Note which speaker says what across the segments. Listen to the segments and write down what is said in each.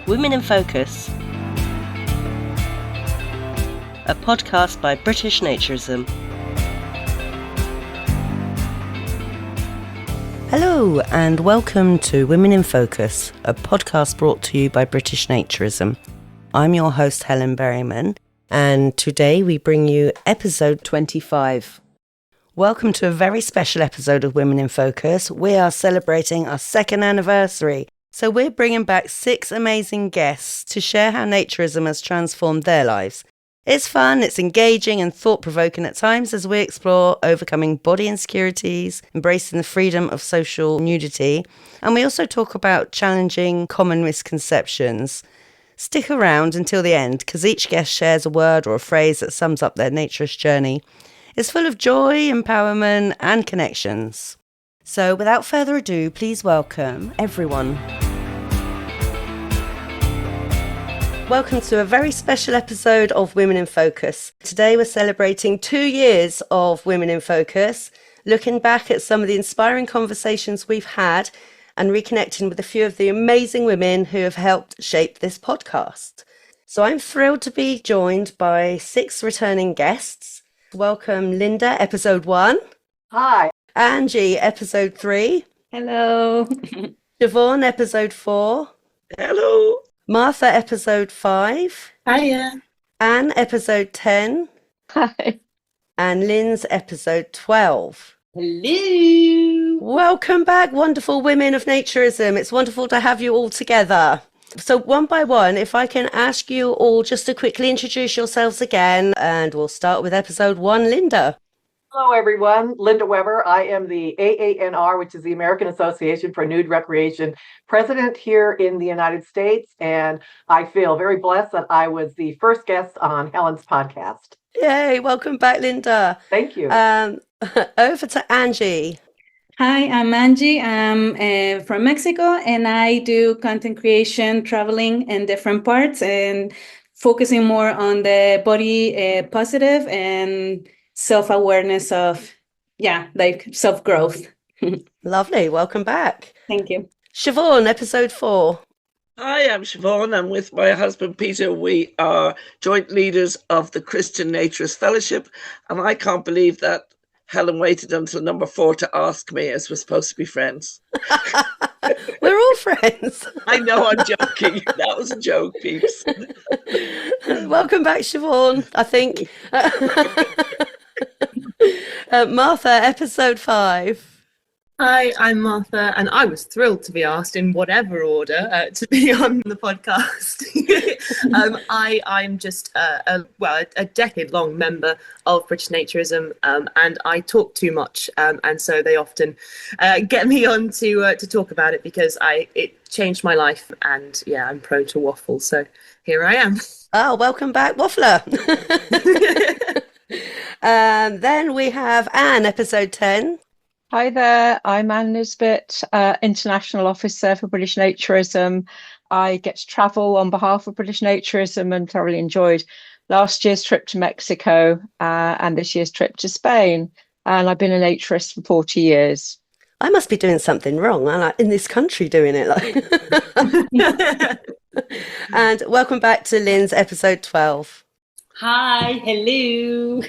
Speaker 1: Women in Focus, a podcast by British Naturism. Hello and welcome to Women in Focus, a podcast brought to you by British Naturism. I'm your host Helen Berryman, and today we bring you episode 25. Welcome to a very special episode of Women in Focus. We are celebrating our second anniversary. So we're bringing back 6 amazing guests to share how naturism has transformed their lives. It's fun, it's engaging and thought-provoking at times as we explore overcoming body insecurities, embracing the freedom of social nudity, and we also talk about challenging common misconceptions. Stick around until the end because each guest shares a word or a phrase that sums up their naturist journey. It's full of joy, empowerment and connections. So without further ado, please welcome everyone. Welcome to a very special episode of Women in Focus. Today we're celebrating 2 years of Women in Focus, looking back at some of the inspiring conversations we've had and reconnecting with a few of the amazing women who have helped shape this podcast. So I'm thrilled to be joined by 6 returning guests. Welcome Linda, episode 1.
Speaker 2: Hi.
Speaker 1: Angie, episode 3.
Speaker 3: Hello.
Speaker 1: Siobhan, episode 4.
Speaker 4: Hello.
Speaker 1: Martha, episode 5.
Speaker 3: Hiya.
Speaker 1: Anne, episode 10.
Speaker 3: Hi.
Speaker 1: And Lynn's episode 12.
Speaker 3: Hello.
Speaker 1: Welcome back, wonderful women of naturism. It's wonderful to have you all together. So one by one, if I can ask you all just to quickly introduce yourselves again, and we'll start with episode 1, Linda.
Speaker 2: Hello, everyone. Linda Weber. I am the AANR, which is the American Association for Nude Recreation, president here in the United States. And I feel very blessed that I was the first guest on Helen's podcast.
Speaker 1: Yay, welcome back, Linda.
Speaker 2: Thank you.
Speaker 1: Over to Angie.
Speaker 3: Hi, I'm Angie. I'm from Mexico, and I do content creation, traveling in different parts, and focusing more on the body positive and self-awareness of, like self-growth.
Speaker 1: Lovely. Welcome back.
Speaker 3: Thank you.
Speaker 1: Siobhan, episode 4.
Speaker 4: Hi, I'm Siobhan. I'm with my husband Peter. We are joint leaders of the Christian Naturist Fellowship, and I can't believe that Helen waited until number 4 to ask me, as we're supposed to be friends.
Speaker 1: We're all friends.
Speaker 4: I know, I'm joking. That was a joke, peeps.
Speaker 1: Welcome back, Siobhan, I think. Martha, episode 5.
Speaker 5: Hi, I'm Martha, and I was thrilled to be asked in whatever order to be on the podcast. I'm just a decade-long member of British Naturism, and I talk too much, and so they often get me on to talk about it because it changed my life, and I'm prone to waffle, so here I am.
Speaker 1: Oh, welcome back, Waffler. Then we have Anne, episode 10.
Speaker 6: Hi there, I'm Nisbet, International Officer for British Naturism. I get to travel on behalf of British Naturism and thoroughly enjoyed last year's trip to Mexico and this year's trip to Spain. And I've been a naturist for 40 years.
Speaker 1: I must be doing something wrong. I'm in this country doing it. And welcome back to Lynn's episode 12.
Speaker 7: Hi, hello.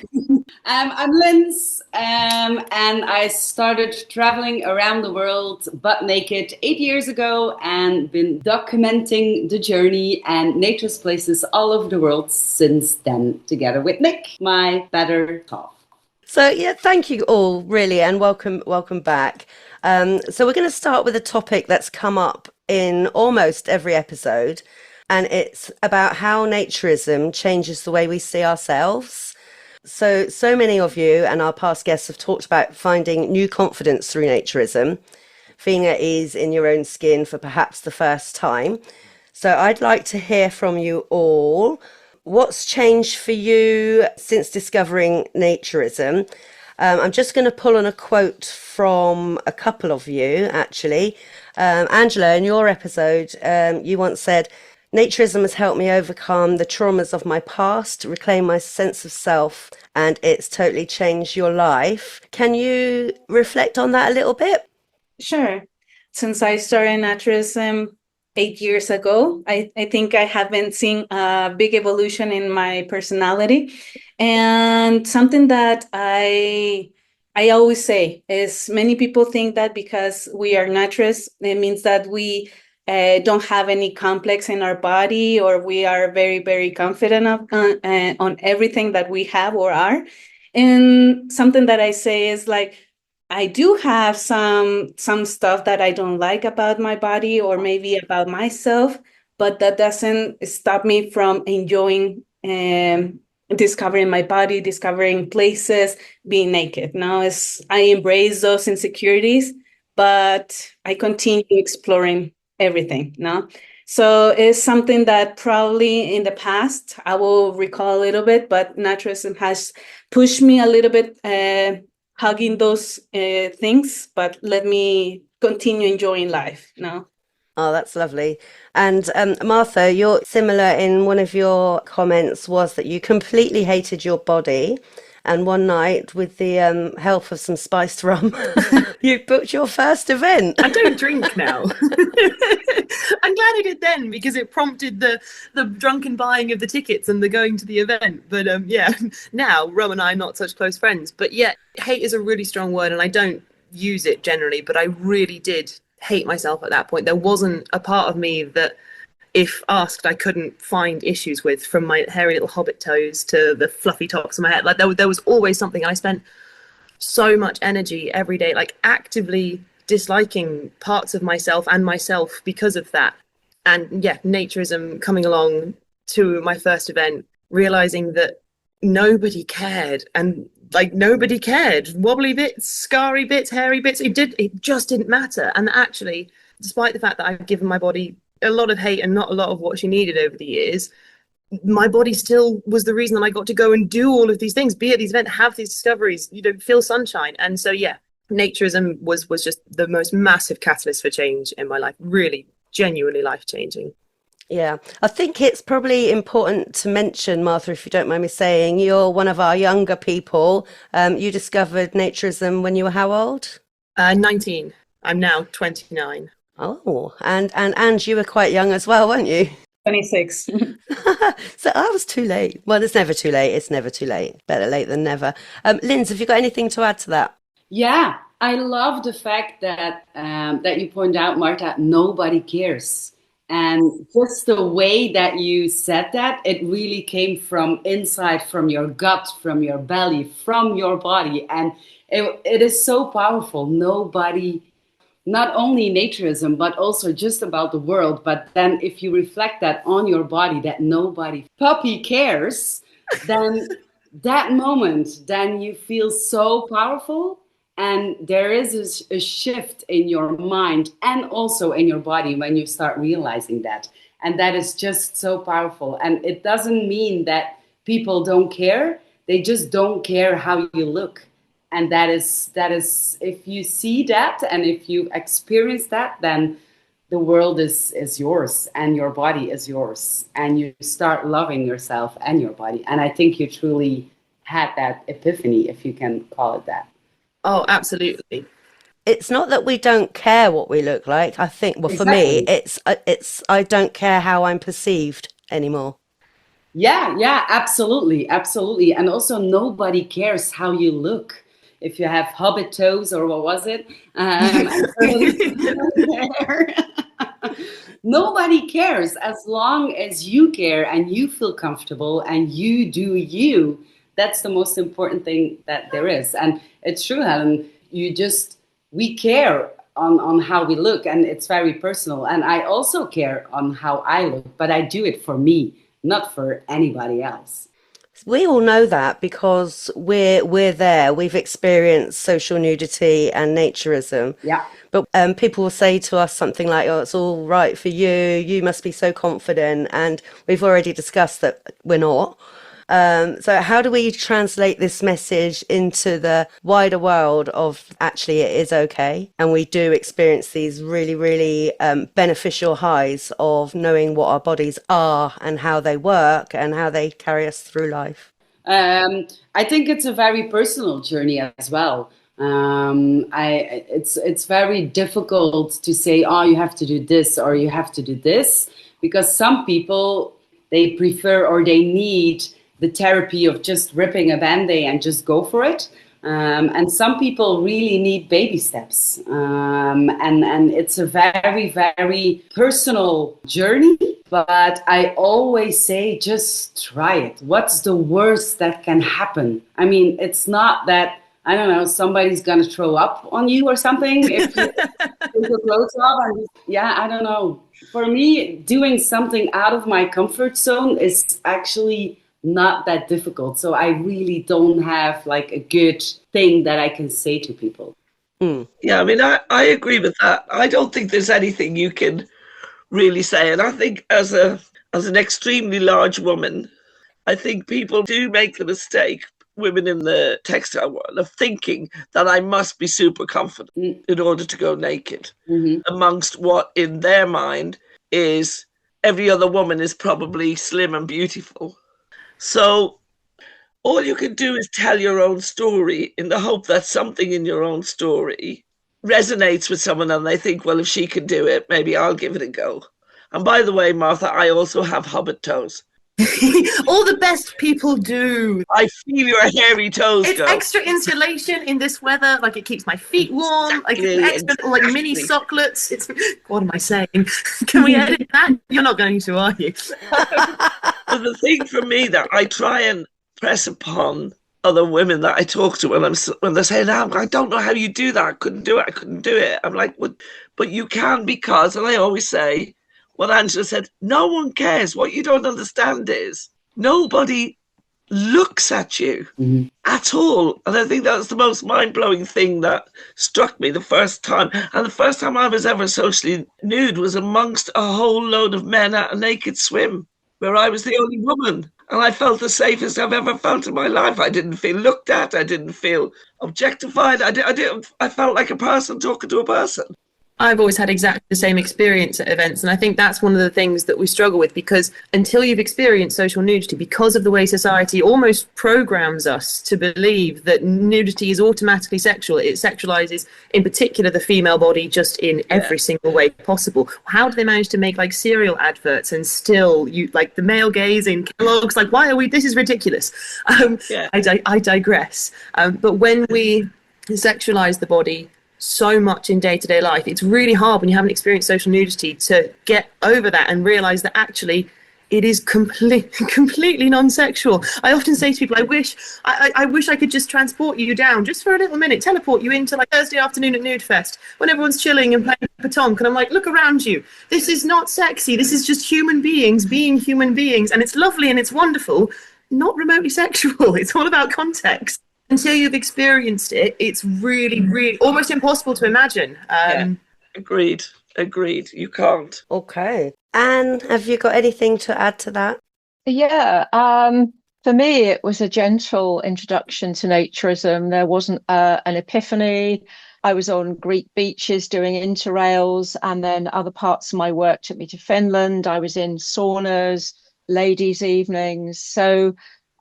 Speaker 7: I'm Linz, and I started traveling around the world butt naked 8 years ago and been documenting the journey and naturist places all over the world since then, together with Nick, my better half.
Speaker 1: So thank you all, really, and welcome back. So we're going to start with a topic that's come up in almost every episode. And it's about how naturism changes the way we see ourselves. So many of you and our past guests have talked about finding new confidence through naturism, feeling at ease in your own skin for perhaps the first time. So I'd like to hear from you all. What's changed for you since discovering naturism? I'm just going to pull on a quote from a couple of you, actually. Angela, in your episode, you once said, "Naturism has helped me overcome the traumas of my past, reclaim my sense of self, and it's totally changed your life." Can you reflect on that a little bit?
Speaker 3: Sure. Since I started naturism 8 years ago. I think I have been seeing a big evolution in my personality. And something that I always say is many people think that because we are naturists, it means that we don't have any complex in our body, or we are very, very confident on everything that we have or are. And something that I say is like, I do have some stuff that I don't like about my body or maybe about myself, but that doesn't stop me from enjoying discovering my body, discovering places, being naked. Now, I embrace those insecurities, but I continue exploring everything. No, so it's something that probably in the past I will recall a little bit, but naturism has pushed me a little bit. Hugging those things, but let me continue enjoying life now.
Speaker 1: Oh, that's lovely. And Martha, you're similar in one of your comments was that you completely hated your body. And one night, with the help of some spiced rum, you booked your first event.
Speaker 5: I don't drink now. I'm glad I did then, because it prompted the drunken buying of the tickets and the going to the event. But yeah, now Ro and I are not such close friends. But yeah, hate is a really strong word, and I don't use it generally, but I really did hate myself at that point. There wasn't a part of me that, if asked, I couldn't find issues with, from my hairy little hobbit toes to the fluffy tops of my head. Like there was always something, and I spent so much energy every day, like actively disliking parts of myself and myself because of that. And yeah, naturism coming along to my first event, realizing that nobody cared, and like nobody cared. Wobbly bits, scarry bits, hairy bits, it just didn't matter. And actually, despite the fact that I've given my body a lot of hate and not a lot of what she needed over the years, my body still was the reason that I got to go and do all of these things, be at these events, have these discoveries, feel sunshine. And so yeah, naturism was just the most massive catalyst for change in my life, really genuinely life-changing.
Speaker 1: Yeah, I think it's probably important to mention, Martha, if you don't mind me saying, you're one of our younger people. You discovered naturism when you were how old?
Speaker 5: 19. I'm now 29.
Speaker 1: Oh, and you were quite young as well, weren't you?
Speaker 3: 26.
Speaker 1: So I was too late. Well, it's never too late. It's never too late. Better late than never. Linz, have you got anything to add to that?
Speaker 7: Yeah, I love the fact that that you point out, Marta, nobody cares. And just the way that you said that, it really came from inside, from your gut, from your belly, from your body. And it is so powerful. Nobody, not only naturism, but also just about the world. But then if you reflect that on your body, that nobody puppy cares, then that moment, then you feel so powerful. And there is a shift in your mind and also in your body when you start realizing that. And that is just so powerful. And it doesn't mean that people don't care. They just don't care how you look. And that is, if you see that and if you experience that, then the world is yours and your body is yours. And you start loving yourself and your body. And I think you truly had that epiphany, if you can call it that.
Speaker 5: Oh, absolutely.
Speaker 1: It's not that we don't care what we look like. I think, well,
Speaker 7: Exactly.
Speaker 1: for me, it's I don't care how I'm perceived anymore.
Speaker 7: Yeah, absolutely. And also nobody cares how you look. If you have hobbit toes or what was it? Nobody cares as long as you care and you feel comfortable and you do you. That's the most important thing that there is. And it's true, Helen, we care on how we look, and it's very personal. And I also care on how I look, but I do it for me, not for anybody else.
Speaker 1: We all know that because we're there. We've experienced social nudity and naturism.
Speaker 7: Yeah.
Speaker 1: But people will say to us something like, "Oh, it's all right for you. You must be so confident." And we've already discussed that we're not. So how do we translate this message into the wider world of actually it is okay? And we do experience these really, really beneficial highs of knowing what our bodies are and how they work and how they carry us through life.
Speaker 7: I think it's a very personal journey as well. It's very difficult to say, oh, you have to do this or you have to do this, because some people, they prefer or they need the therapy of just ripping a Band-Aid and just go for it. And some people really need baby steps. And it's a very, very personal journey. But I always say, just try it. What's the worst that can happen? I mean, it's not that, I don't know, somebody's going to throw up on you or something. If you take your clothes off. I don't know. For me, doing something out of my comfort zone is actually not that difficult. So I really don't have like a good thing that I can say to people.
Speaker 4: Yeah, I mean, I agree with that. I don't think there's anything you can really say. And I think as an extremely large woman, I think people do make the mistake, women in the textile world, of thinking that I must be super confident in order to go naked, amongst what in their mind is every other woman is probably slim and beautiful. So all you can do is tell your own story in the hope that something in your own story resonates with someone and they think, well, if she can do it, maybe I'll give it a go. And by the way, Martha, I also have hobbit toes.
Speaker 5: All the best people do.
Speaker 4: I feel your hairy toes.
Speaker 5: It's
Speaker 4: girl.
Speaker 5: extra insulation in this weather. Like, it keeps my feet warm. Like, it's extra, like mini socklets. It's, what am I saying? Can we edit that? You're not going to, are you?
Speaker 4: But the thing for me that I try and press upon other women that I talk to when they're saying, I don't know how you do that. I couldn't do it. I'm like, but you can, because, and I always say what Angela said, no one cares. What you don't understand is nobody looks at you at all. And I think that's the most mind-blowing thing that struck me the first time. And the first time I was ever socially nude was amongst a whole load of men at a naked swim, where I was the only woman. And I felt the safest I've ever felt in my life. I didn't feel looked at. I didn't feel objectified. I felt like a person talking to a person.
Speaker 5: I've always had exactly the same experience at events. And I think that's one of the things that we struggle with, because until you've experienced social nudity, because of the way society almost programs us to believe that nudity is automatically sexual, it sexualizes, in particular, the female body just in every single way possible. How do they manage to make like cereal adverts and still you like the male gaze in Kellogg's? Like, why are we? This is ridiculous. I digress. But when we sexualize the body so much in day-to-day life, it's really hard when you haven't experienced social nudity to get over that and realize that actually it is completely non-sexual. I often say to people, I wish I could just transport you down just for a little minute, teleport you into like Thursday afternoon at Nude Fest when everyone's chilling and playing petanque, and I'm like, look around you. This is not sexy. This is just human beings being human beings, and it's lovely and it's wonderful, not remotely sexual. It's all about context. Until you've experienced it, it's really, really almost impossible to imagine.
Speaker 4: Agreed. You can't.
Speaker 1: Okay. Anne, have you got anything to add to that?
Speaker 6: Yeah. For me, it was a gentle introduction to naturism. There wasn't an epiphany. I was on Greek beaches doing interrails, and then other parts of my work took me to Finland. I was in saunas, ladies' evenings. So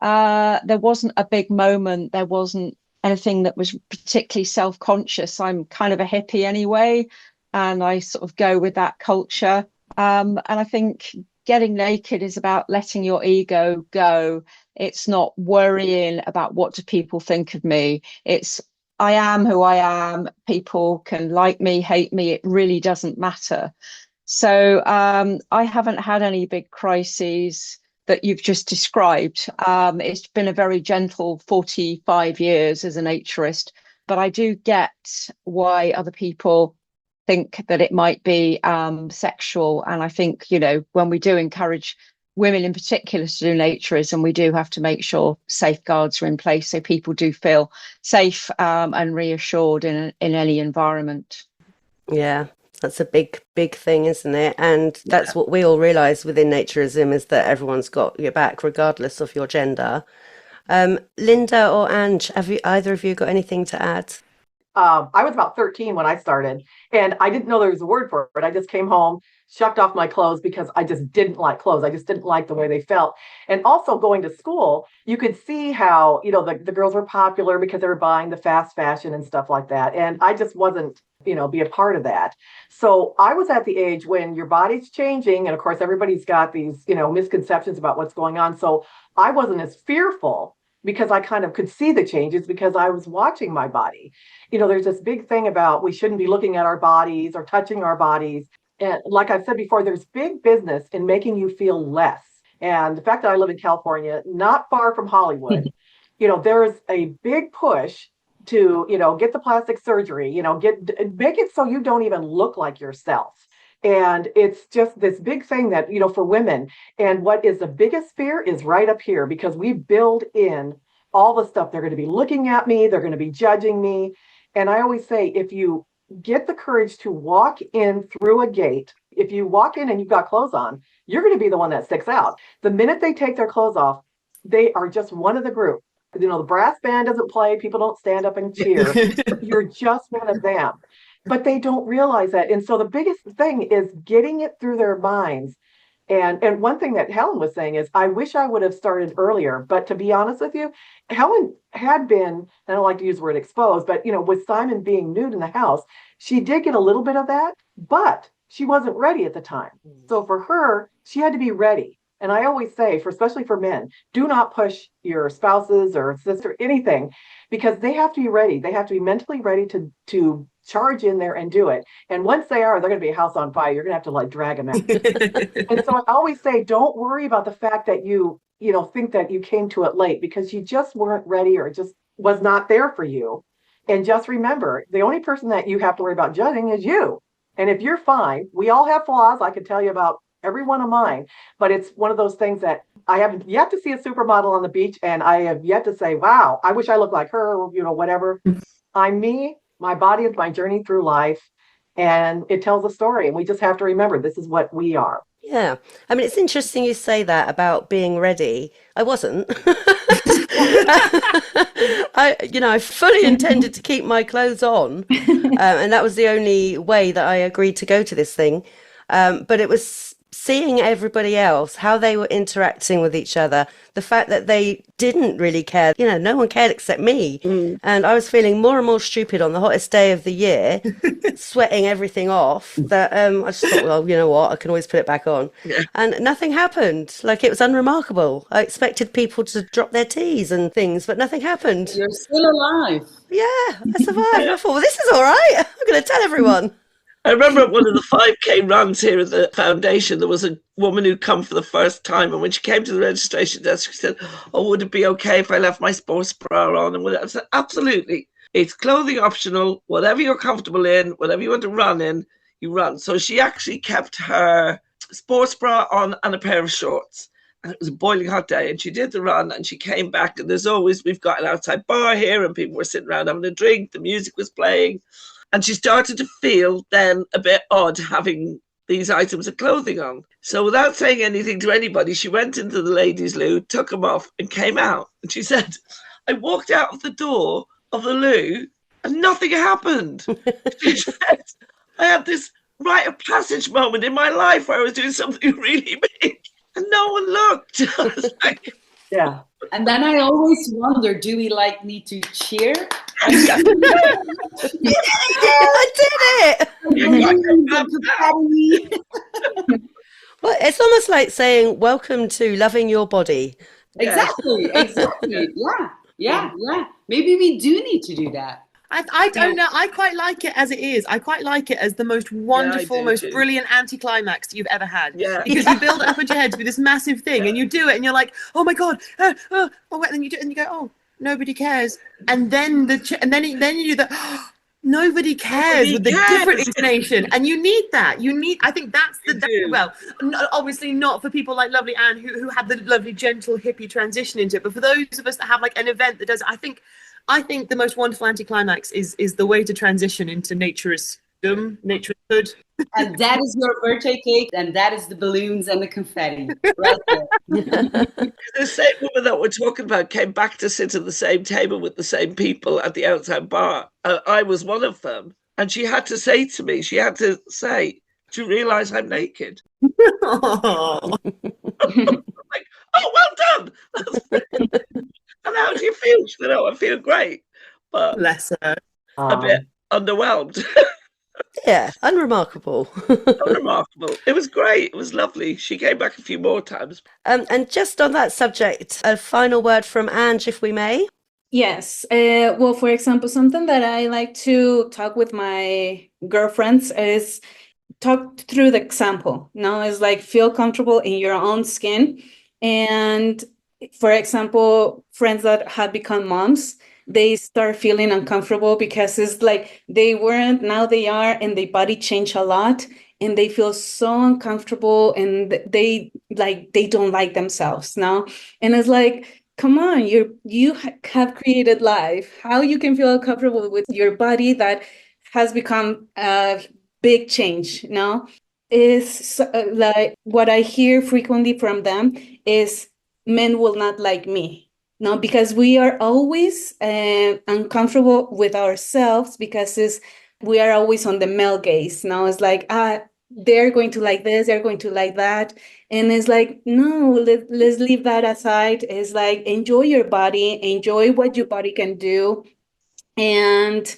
Speaker 6: there wasn't a big moment. There wasn't anything that was particularly self-conscious. I'm kind of a hippie anyway, and I sort of go with that culture. And I think getting naked is about letting your ego go. It's not worrying about what do people think of me. It's I am who I am. People can like me, hate me. It really doesn't matter. So I haven't had any big crises that you've just described. It's been a very gentle 45 years as a naturist, but I do get why other people think that it might be sexual. And I think, when we do encourage women in particular to do naturism, we do have to make sure safeguards are in place so people do feel safe and reassured in any environment.
Speaker 1: Yeah. That's a big thing, isn't it? And that's what we all realise within naturism, is that everyone's got your back, regardless of your gender. Linda or Ange, have either of you got anything to add?
Speaker 2: I was about 13 when I started, and I didn't know there was a word for it. I just came home, shucked off my clothes because I just didn't like clothes. I just didn't like the way they felt. And also going to school, you could see how, the girls were popular because they were buying the fast fashion and stuff like that. And I just wasn't, be a part of that. So I was at the age when your body's changing. And of course, everybody's got these, misconceptions about what's going on. So I wasn't as fearful because I kind of could see the changes because I was watching my body. There's this big thing about we shouldn't be looking at our bodies or touching our bodies. And like I've said before, there's big business in making you feel less. And the fact that I live in California, not far from Hollywood, there's a big push to, get the plastic surgery, make it so you don't even look like yourself. And it's just this big thing that, for women. And what is the biggest fear is right up here, because we build in all the stuff. They're going to be looking at me. They're going to be judging me. And I always say, if you get the courage to walk in through a gate, if you walk in and you've got clothes on, you're going to be the one that sticks out. The minute they take their clothes off, they are just one of the group. The brass band doesn't play. People don't stand up and cheer. You're just one of them. But they don't realize that. And so the biggest thing is getting it through their minds. And one thing that Helen was saying is, I wish I would have started earlier. But to be honest with you, Helen had been, I don't like to use the word exposed, but, with Simon being nude in the house, she did get a little bit of that, but she wasn't ready at the time. So for her, she had to be ready. And I always say, especially for men, do not push your spouses or sister, anything, because they have to be ready. They have to be mentally ready to charge in there and do it. And once they are, they're going to be a house on fire. You're going to have to drag them out. And so I always say, don't worry about the fact that you think that you came to it late, because you just weren't ready, or it just was not there for you. And just remember, the only person that you have to worry about judging is you. And if you're fine, we all have flaws. I can tell you about every one of mine, but it's one of those things that I have yet to see a supermodel on the beach, and I have yet to say, wow, I wish I looked like her, or, whatever. I'm me. My body is my journey through life, and it tells a story, and we just have to remember this is what we are.
Speaker 1: Yeah. I mean, it's interesting you say that about being ready. I wasn't. I fully intended to keep my clothes on, and that was the only way that I agreed to go to this thing. But it was seeing everybody else, how they were interacting with each other, the fact that they didn't really care. No one cared except me. And I was feeling more and more stupid on the hottest day of the year, sweating everything off, that I just thought, well, you know what, I can always put it back on. Yeah. And nothing happened. It was unremarkable. I expected people to drop their teas and things, but nothing happened.
Speaker 7: You're still alive.
Speaker 1: Yeah, I survived. I thought, well, this is all right. I'm going to tell everyone.
Speaker 4: I remember at one of the 5K runs here at the foundation, there was a woman who'd come for the first time. And when she came to the registration desk, she said, oh, would it be okay if I left my sports bra on? And I said, absolutely. It's clothing optional. Whatever you're comfortable in, whatever you want to run in, you run. So she actually kept her sports bra on and a pair of shorts. And it was a boiling hot day. And she did the run and she came back. And we've got an outside bar here and people were sitting around having a drink. The music was playing. And she started to feel then a bit odd having these items of clothing on. So without saying anything to anybody, she went into the ladies' loo, took them off and came out. And she said, I walked out of the door of the loo and nothing happened. She said, I had this rite of passage moment in my life where I was doing something really big and no one looked. I was like,
Speaker 2: yeah.
Speaker 7: And then I always wonder, do we need to cheer?
Speaker 1: I did it. Well, it's almost like saying, welcome to loving your body.
Speaker 7: Exactly. Yeah. Maybe we do need to do that.
Speaker 5: I don't know. I quite like it as it is. I quite like it as the most wonderful, most brilliant anticlimax you've ever had. Yeah. Because you build it up in your head to be this massive thing, and you do it, and you're like, oh my god, and then you do it, and you go, oh, nobody cares, and then then you do the nobody cares with the different intonation, and you need that. I think that's obviously not for people like lovely Anne who had the lovely gentle hippie transition into it, but for those of us that have an event that does, I think the most wonderful anticlimax is the way to transition into naturist naturisthood.
Speaker 7: And that is your birthday cake, and that is the balloons and the confetti. Right there.
Speaker 4: The same woman that we're talking about came back to sit at the same table with the same people at the outside bar. I was one of them. And she had to say to me, do you realise I'm naked?
Speaker 5: Oh.
Speaker 4: Like, oh, well done. And how do you feel? She said, oh, I feel great. But
Speaker 5: Bless her.
Speaker 4: a bit underwhelmed.
Speaker 1: Yeah, unremarkable.
Speaker 4: Unremarkable. It was great. It was lovely. She came back a few more times.
Speaker 1: And just on that subject, a final word from Ange, if we may.
Speaker 3: Yes. Well, for example, something that I like to talk with my girlfriends is talk through the example. Now it's like feel comfortable in your own skin. And for example, friends that have become moms, they start feeling uncomfortable because it's like they weren't, now they are, and their body changed a lot. And they feel so uncomfortable and they don't like themselves now. And it's like, come on, you have created life. How you can feel comfortable with your body that has become a big change now is like what I hear frequently from them is men will not like me. No, because we are always uncomfortable with ourselves because we are always on the male gaze. Now it's like, they're going to like this, they're going to like that. And it's like, no, let's leave that aside. It's like, enjoy your body, enjoy what your body can do, and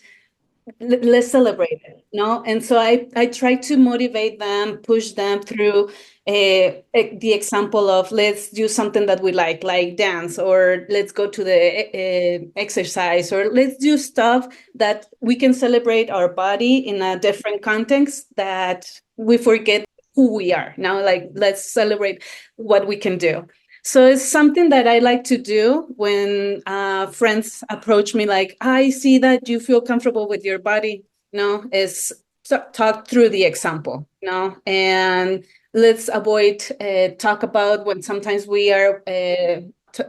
Speaker 3: let's celebrate it. No? And so I try to motivate them, push them through the example of let's do something that we like dance, or let's go to the exercise, or let's do stuff that we can celebrate our body in a different context that we forget who we are. Now, like, let's celebrate what we can do. So it's something that I like to do when friends approach me like, I see that you feel comfortable with your body. No, is talk through the example. No, and let's avoid talk about when sometimes we are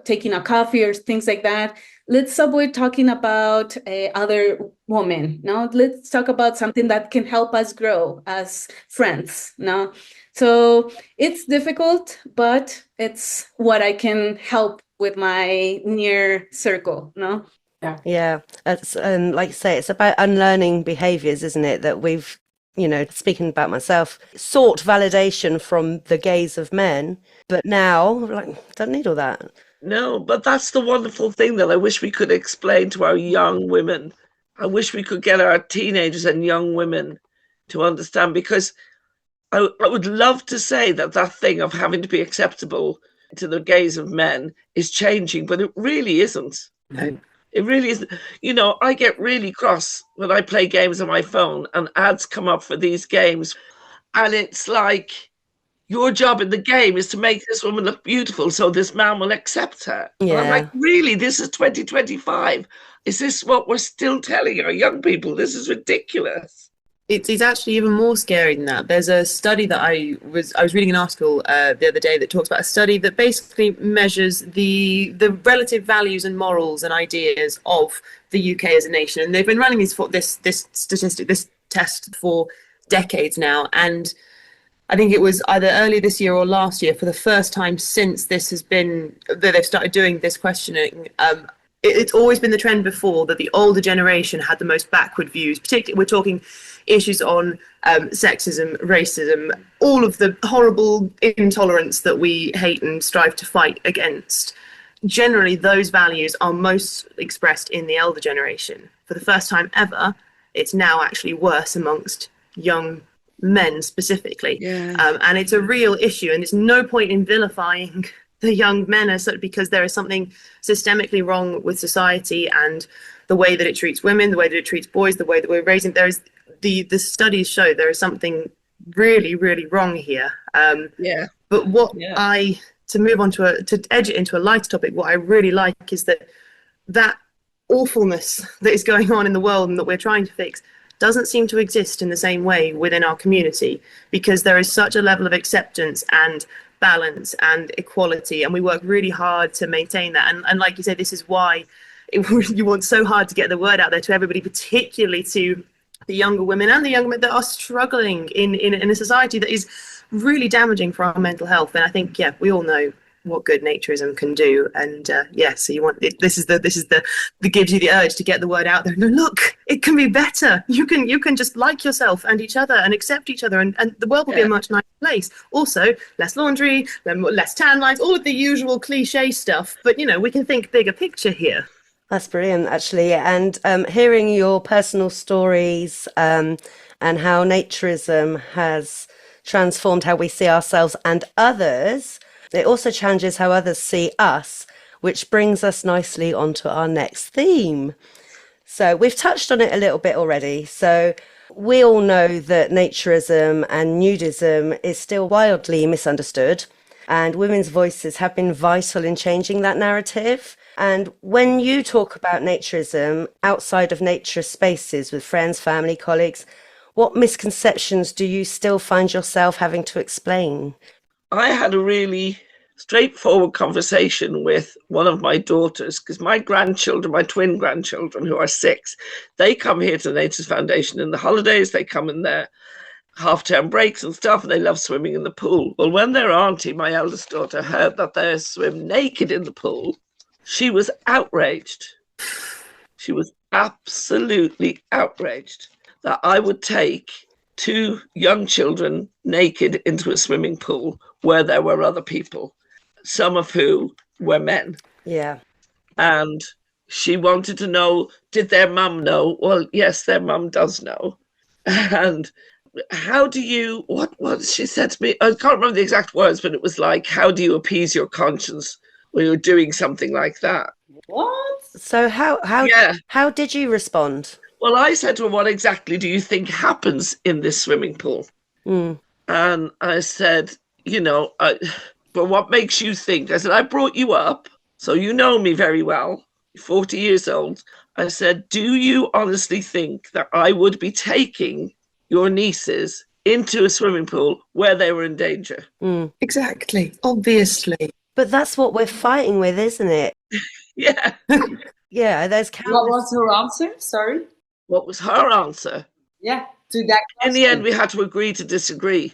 Speaker 3: taking a coffee or things like that. Let's avoid talking about other women. No, let's talk about something that can help us grow as friends. No. So it's difficult, but it's what I can help with my near circle, no?
Speaker 1: Yeah. And like you say, it's about unlearning behaviors, isn't it? That we've, speaking about myself, sought validation from the gaze of men, but now, like, don't need all that.
Speaker 4: No, but that's the wonderful thing that I wish we could explain to our young women. I wish we could get our teenagers and young women to understand, because I would love to say that thing of having to be acceptable to the gaze of men is changing, but it really isn't.
Speaker 5: No.
Speaker 4: It really isn't. I get really cross when I play games on my phone and ads come up for these games. And it's like, your job in the game is to make this woman look beautiful so this man will accept her.
Speaker 1: Yeah.
Speaker 4: And I'm like, really? This is 2025. Is this what we're still telling our young people? This is ridiculous.
Speaker 5: It's actually even more scary than that. There's a study that I was reading an article the other day that talks about a study that basically measures the relative values and morals and ideas of the UK as a nation. And they've been running this test for decades now. And I think it was either earlier this year or last year, for the first time since this has been, that they've started doing this questioning. It's always been the trend before that the older generation had the most backward views. Particularly, we're talking issues on sexism, racism, all of the horrible intolerance that we hate and strive to fight against. Generally, those values are most expressed in the elder generation. For the first time ever, it's now actually worse amongst young men specifically.
Speaker 4: Yeah.
Speaker 5: And it's a real issue, and there's no point in vilifying the young men as such, because there is something systemically wrong with society and the way that it treats women, the way that it treats boys, the way that we're raising. There is the studies show there is something really, really wrong here. But to move on to edge it into a lighter topic, what I really like is that awfulness that is going on in the world and that we're trying to fix doesn't seem to exist in the same way within our community, because there is such a level of acceptance and balance and equality, and we work really hard to maintain that. And like you say, this is why you want so hard to get the word out there to everybody, particularly to the younger women and the younger men that are struggling in a society that is really damaging for our mental health. And I think, yeah, we all know what good naturism can do. And so you want it, this is the that gives you the urge to get the word out there. No, look, it can be better. You can just like yourself and each other and accept each other, and the world will be a much nicer place. Also, less laundry, less tan lines, all of the usual cliche stuff. But we can think bigger picture here.
Speaker 1: That's brilliant, actually. And hearing your personal stories and how naturism has transformed how we see ourselves and others, it also changes how others see us, which brings us nicely onto our next theme. So we've touched on it a little bit already. So we all know that naturism and nudism is still wildly misunderstood, and women's voices have been vital in changing that narrative. And when you talk about naturism outside of nature spaces with friends, family, colleagues, what misconceptions do you still find yourself having to explain?
Speaker 4: I had a really straightforward conversation with one of my daughters, because my grandchildren, my twin grandchildren, who are 6, they come here to the Naturist Foundation in the holidays. They come in their half-term breaks and stuff, and they love swimming in the pool. Well, when their auntie, my eldest daughter, heard that they swim naked in the pool, she was outraged. She was absolutely outraged that I would take 2 young children naked into a swimming pool where there were other people, some of who were men.
Speaker 1: Yeah.
Speaker 4: And she wanted to know, did their mum know? Well, yes, their mum does know. And how do you, what she said to me, I can't remember the exact words, but it was like, how do you appease your conscience when you're doing something like that?
Speaker 7: What?
Speaker 1: So how did you respond?
Speaker 4: Well, I said to her, what exactly do you think happens in this swimming pool?
Speaker 1: Mm.
Speaker 4: And I said, but what makes you think? I said, I brought you up, so you know me very well. You're 40 years old. I said, do you honestly think that I would be taking your nieces into a swimming pool where they were in danger?
Speaker 1: Mm.
Speaker 5: Exactly. Obviously.
Speaker 1: But that's what we're fighting with, isn't it?
Speaker 4: Yeah.
Speaker 1: Yeah, there's
Speaker 7: What
Speaker 1: countless...
Speaker 7: was her answer? Sorry.
Speaker 4: What was her answer?
Speaker 7: Yeah, to that question.
Speaker 4: In the end, we had to agree to disagree.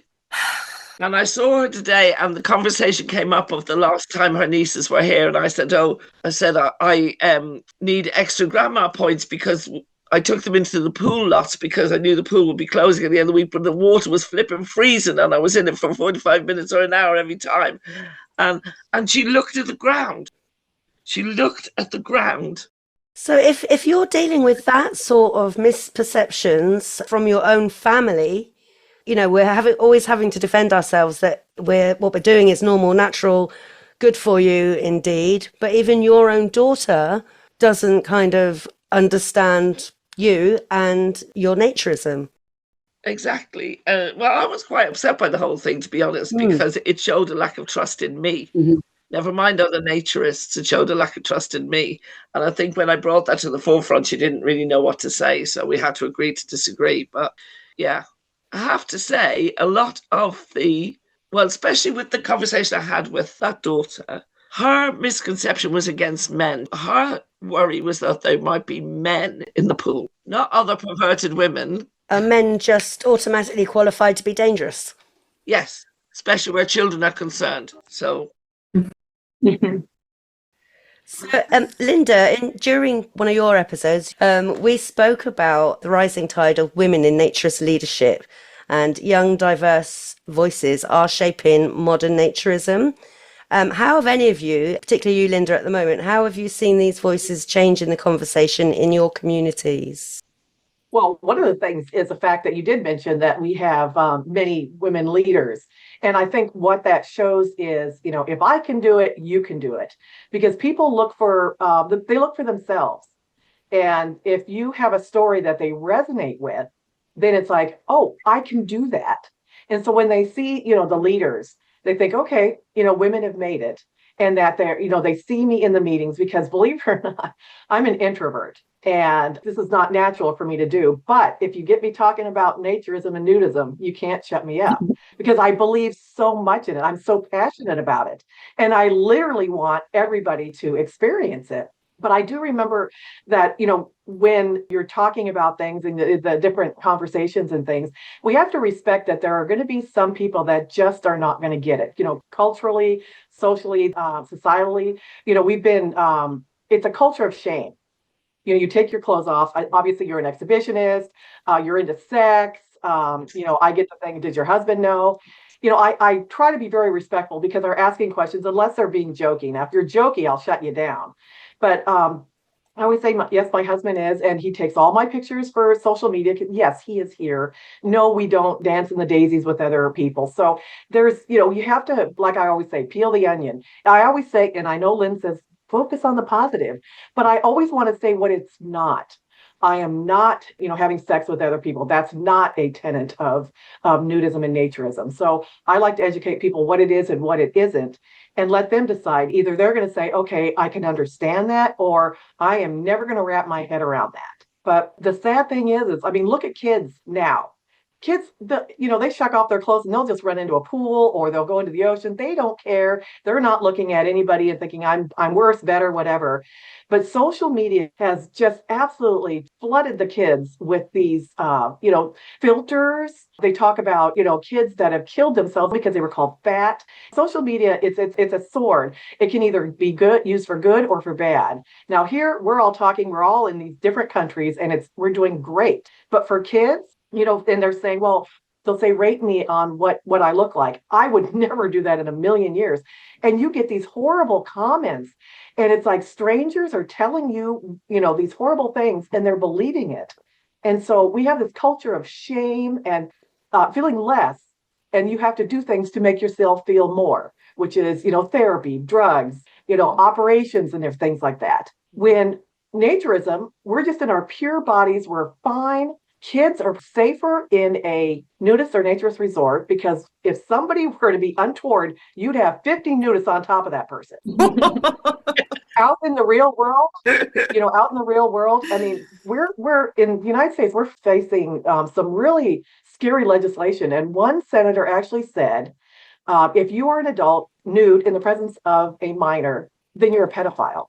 Speaker 4: And I saw her today, and the conversation came up of the last time her nieces were here. And I said, I need extra grandma points because I took them into the pool lots because I knew the pool would be closing at the end of the week, but the water was flipping freezing and I was in it for 45 minutes or an hour every time. And she looked at the ground. She looked at the ground.
Speaker 1: So if you're dealing with that sort of misperceptions from your own family, we're always having to defend ourselves that what we're doing is normal, natural, good for you indeed. But even your own daughter doesn't kind of understand you and your naturism.
Speaker 4: Exactly. Well, I was quite upset by the whole thing, to be honest, because it showed a lack of trust in me.
Speaker 7: Mm-hmm.
Speaker 4: Never mind other naturists, it showed a lack of trust in me. And I think when I brought that to the forefront, she didn't really know what to say. So we had to agree to disagree. But yeah, I have to say a lot of especially with the conversation I had with that daughter, her misconception was against men. Her worry was that there might be men in the pool, not other perverted women.
Speaker 1: Are men just automatically qualified to be dangerous?
Speaker 4: Yes, especially where children are concerned. So...
Speaker 1: So, Linda, during one of your episodes, we spoke about the rising tide of women in naturist leadership, and young, diverse voices are shaping modern naturism. How have any of you, particularly you, Linda, at the moment, how have you seen these voices change in the conversation in your communities?
Speaker 2: Well, one of the things is the fact that you did mention that we have many women leaders. And I think what that shows is, if I can do it, you can do it. Because people look for, they look for themselves. And if you have a story that they resonate with, then it's like, oh, I can do that. And so when they see, the leaders, they think, okay, women have made it. And that they're, they see me in the meetings because, believe it or not, I'm an introvert. And this is not natural for me to do. But if you get me talking about naturism and nudism, you can't shut me up because I believe so much in it. I'm so passionate about it. And I literally want everybody to experience it. But I do remember that, when you're talking about things and the different conversations and things, we have to respect that there are going to be some people that just are not going to get it, culturally, socially, societally. We've been, it's a culture of shame. You take your clothes off. Obviously, you're an exhibitionist. You're into sex. I get the thing, did your husband know? I try to be very respectful because they're asking questions, unless they're being joking. Now, if you're joking, I'll shut you down. But I always say, yes, my husband is, and he takes all my pictures for social media. Yes, he is here. No, we don't dance in the daisies with other people. So there's, you have to, like I always say, peel the onion. I always say, and I know Lynn says, focus on the positive, but I always want to say what it's not. I am not, having sex with other people. That's not a tenet of nudism and naturism. So I like to educate people what it is and what it isn't, and let them decide. Either they're going to say, okay, I can understand that, or I am never going to wrap my head around that. But the sad thing is, look at kids now. Kids, they shuck off their clothes and they'll just run into a pool or they'll go into the ocean. They don't care. They're not looking at anybody and thinking I'm worse, better, whatever. But social media has just absolutely flooded the kids with these, filters. They talk about, kids that have killed themselves because they were called fat. Social media, it's a sword. It can either be good, used for good or for bad. Now here we're all in these different countries and we're doing great. But for kids, and they're saying, well, they'll say, rate me on what I look like. I would never do that in a million years. And you get these horrible comments, and it's like strangers are telling you, these horrible things, and they're believing it. And so we have this culture of shame and feeling less, and you have to do things to make yourself feel more, which is, therapy, drugs, operations, and there's things like that. When naturism, we're just in our pure bodies, we're fine. Kids are safer in a nudist or naturist resort, because if somebody were to be untoward, you'd have 50 nudists on top of that person. Out in the real world, we're in the United States, we're facing some really scary legislation. And one senator actually said, if you are an adult nude in the presence of a minor, then you're a pedophile.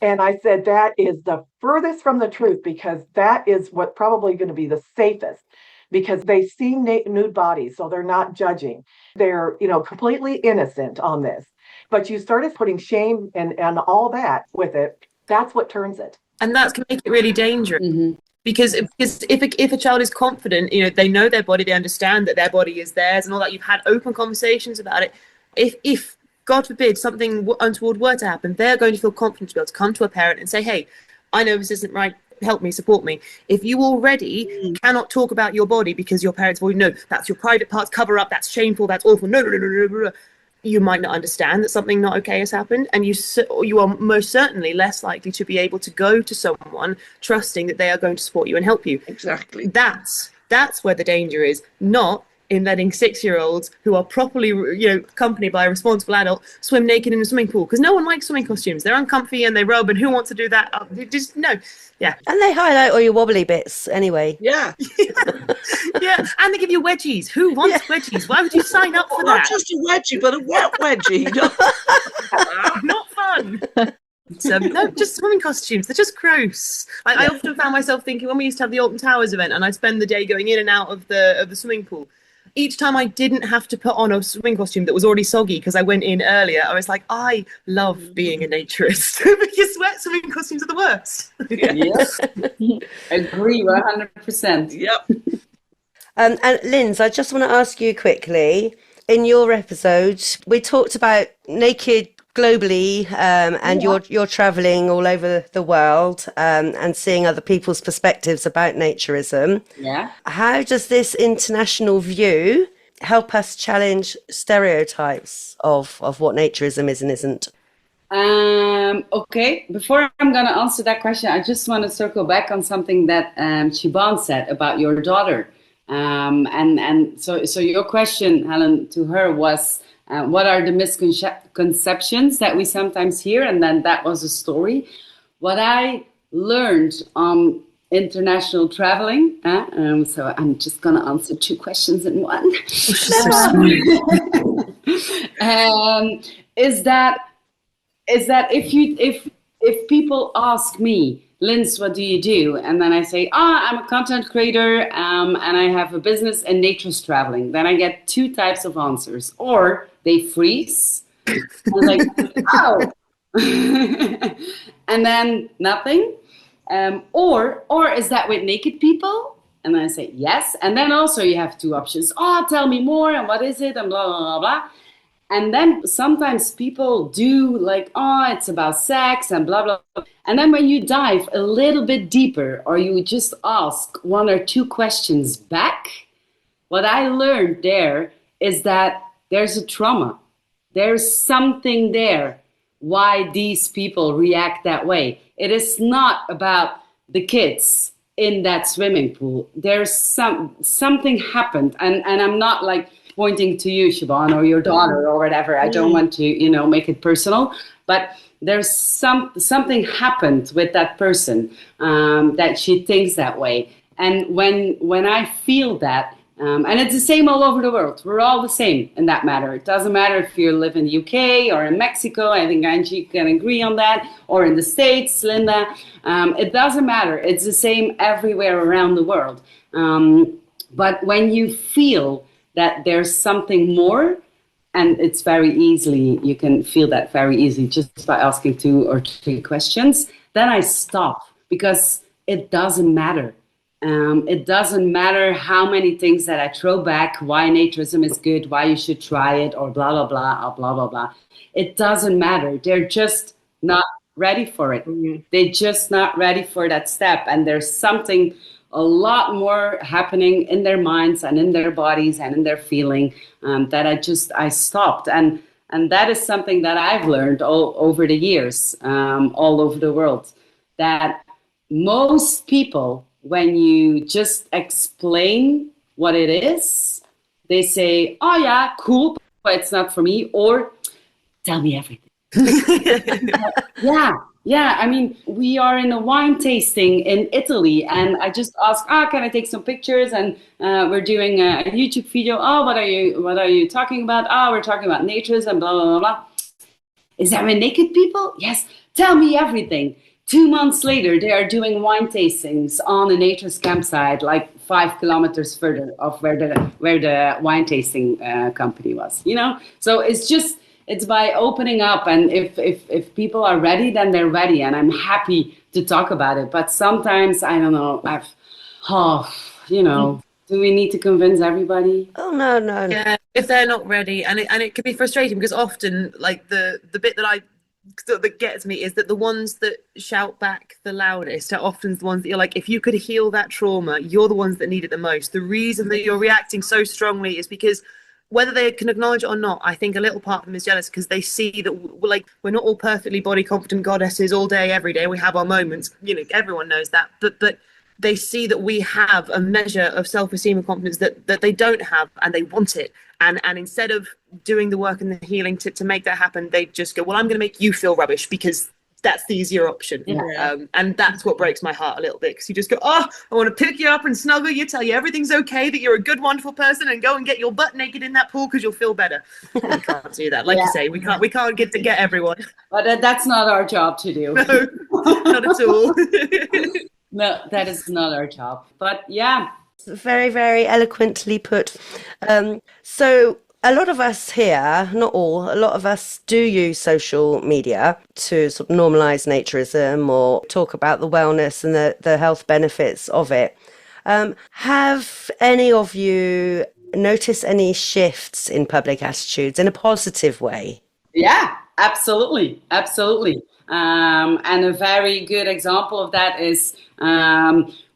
Speaker 2: And I said, that is the furthest from the truth, because that is what probably going to be the safest, because they see nude bodies, so they're not judging. They're, completely innocent on this. But you started putting shame and all that with it. That's what turns it.
Speaker 5: And that can make it really dangerous. Mm-hmm. Because if a child is confident, they know their body, they understand that their body is theirs and all that. You've had open conversations about it. If God forbid something untoward were to happen, they're going to feel confident to be able to come to a parent and say, hey, I know this isn't right, help me, support me. If you already cannot talk about your body because your parents already know that's your private parts, cover up, that's shameful, that's awful, no, you might not understand that something not okay has happened, and you are most certainly less likely to be able to go to someone trusting that they are going to support you and help you.
Speaker 4: Exactly.
Speaker 5: That's where the danger is, not in letting 6-year-olds who are properly, accompanied by a responsible adult swim naked in a swimming pool, because no one likes swimming costumes. They're uncomfy and they rub, and who wants to do that? Just no. Yeah.
Speaker 1: And they highlight all your wobbly bits anyway.
Speaker 4: Yeah.
Speaker 5: Yeah. And they give you wedgies. Who wants wedgies? Why would you sign up for that?
Speaker 4: Not just a wedgie, but a wet wedgie.
Speaker 5: Not fun. No, just swimming costumes. They're just gross. I often found myself thinking, when we used to have the Alton Towers event and I'd spend the day going in and out of the swimming pool, each time I didn't have to put on a swimming costume that was already soggy because I went in earlier, I was like, I love being a naturist because wet swimming costumes are the worst.
Speaker 7: Yes. Agree 100%.
Speaker 4: Yep.
Speaker 1: And Linz, I just want to ask you quickly, in your episode, we talked about naked globally, and you're traveling all over the world, and seeing other people's perspectives about naturism.
Speaker 7: Yeah.
Speaker 1: How does this international view help us challenge stereotypes of what naturism is and isn't?
Speaker 7: Okay, before I'm going to answer that question, I just want to circle back on something that Siobhan said about your daughter. And so your question, Helen, to her was, what are the misconceptions that we sometimes hear? And then that was a story. What I learned on international traveling, so I'm just going to answer 2 questions in one, is that if if people ask me, Linz, what do you do? And then I say, I'm a content creator, and I have a business in naturist traveling. Then I get two types of answers. Or they freeze. I was like, oh. And then nothing. Or is that with naked people? And then I say, yes. And then also you have two options. Tell me more. And what is it? And blah, blah, blah, blah. And then sometimes people do like, it's about sex and blah, blah, blah. And then when you dive a little bit deeper, or you just ask one or two questions back, what I learned there is that there's a trauma. There's something there why these people react that way. It is not about the kids in that swimming pool. There's something happened. And I'm not like pointing to you, Siobhan, or your daughter or whatever. I don't want to, make it personal. But there's something happened with that person that she thinks that way. And when I feel that, and it's the same all over the world. We're all the same in that matter. It doesn't matter if you live in the UK or in Mexico. I think Angie can agree on that. Or in the States, Linda. It doesn't matter. It's the same everywhere around the world. But when you feel that there's something more, and it's very easily, you can feel that very easily just by asking 2 or 3 questions, then I stop, because it doesn't matter. It doesn't matter how many things that I throw back, why naturism is good, why you should try it, or blah, blah, blah, or blah, blah, blah. It doesn't matter. They're just not ready for it. Mm-hmm. They're just not ready for that step. And there's something a lot more happening in their minds and in their bodies and in their feeling that I stopped. And that is something that I've learned all over the years, all over the world, that most people, when you just explain what it is, they say, oh yeah, cool, but it's not for me, or tell me everything. Yeah. I mean, we are in a wine tasting in Italy, and I just asked, can I take some pictures? And we're doing a YouTube video. What are you talking about? We're talking about naturism, blah, blah, blah, blah. Is that with naked people? Yes. Tell me everything. 2 months later, they are doing wine tastings on a naturist campsite, like 5 kilometers further of where the wine tasting company was. So it's by opening up, and if people are ready, then they're ready, and I'm happy to talk about it. But sometimes I don't know. Do we need to convince everybody?
Speaker 1: Oh no.
Speaker 5: Yeah, if they're not ready, and it can be frustrating, because often, like the bit that gets me is that the ones that shout back the loudest are often the ones that you're like, if you could heal that trauma, you're the ones that need it the most. The reason that you're reacting so strongly is because, whether they can acknowledge it or not, I think a little part of them is jealous, because they see that we're not all perfectly body confident goddesses all day, every day. We have our moments, everyone knows that, but they see that we have a measure of self-esteem and confidence that they don't have, and they want it. And instead of doing the work and the healing to make that happen, they just go, well, I'm going to make you feel rubbish, because that's the easier option. Yeah. And that's what breaks my heart a little bit, because you just go, I want to pick you up and snuggle you, tell you everything's okay, that you're a good, wonderful person, and go and get your butt naked in that pool because you'll feel better. We can't do that. Like you say, we can't get everyone.
Speaker 7: But that's not our job to do.
Speaker 5: No, not at all.
Speaker 7: No, that is not our job. But yeah.
Speaker 1: Very, very eloquently put. So a lot of us here, not all, a lot of us do use social media to sort of normalize naturism or talk about the wellness and the health benefits of it. Have any of you noticed any shifts in public attitudes in a positive way?
Speaker 7: Yeah, absolutely. And a very good example of that is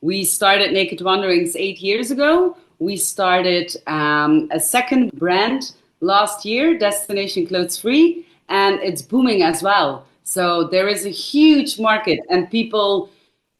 Speaker 7: we started Naked Wanderings 8 years ago. We started a second brand last year, Destination Clothes Free, and it's booming as well. So there is a huge market, and people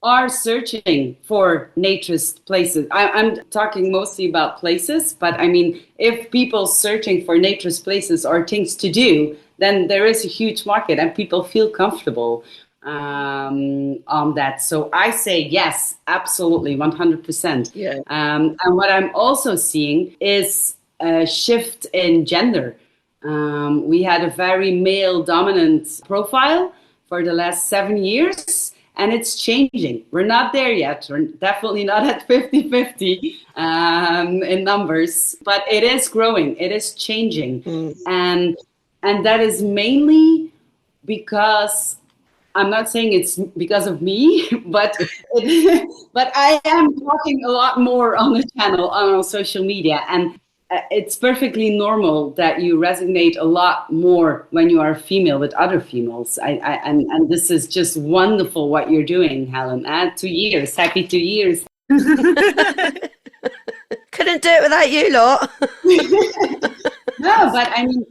Speaker 7: are searching for naturist places. I'm talking mostly about places, but I mean, if people searching for naturist places or things to do, then there is a huge market, and people feel comfortable on that. So I say yes, absolutely, 100%.
Speaker 4: Yeah.
Speaker 7: And what I'm also seeing is a shift in gender. We had a very male dominant profile for the last 7 years. And it's changing. We're not there yet. We're definitely not at 50-50 in numbers, but it is growing. It is changing. And that is mainly because, I'm not saying it's because of me, but I am talking a lot more on the channel, on social media. And it's perfectly normal that you resonate a lot more when you are a female with other females. And this is just wonderful what you're doing, Helen. 2 years, happy 2 years.
Speaker 1: Couldn't do it without you lot.
Speaker 7: No, but I mean,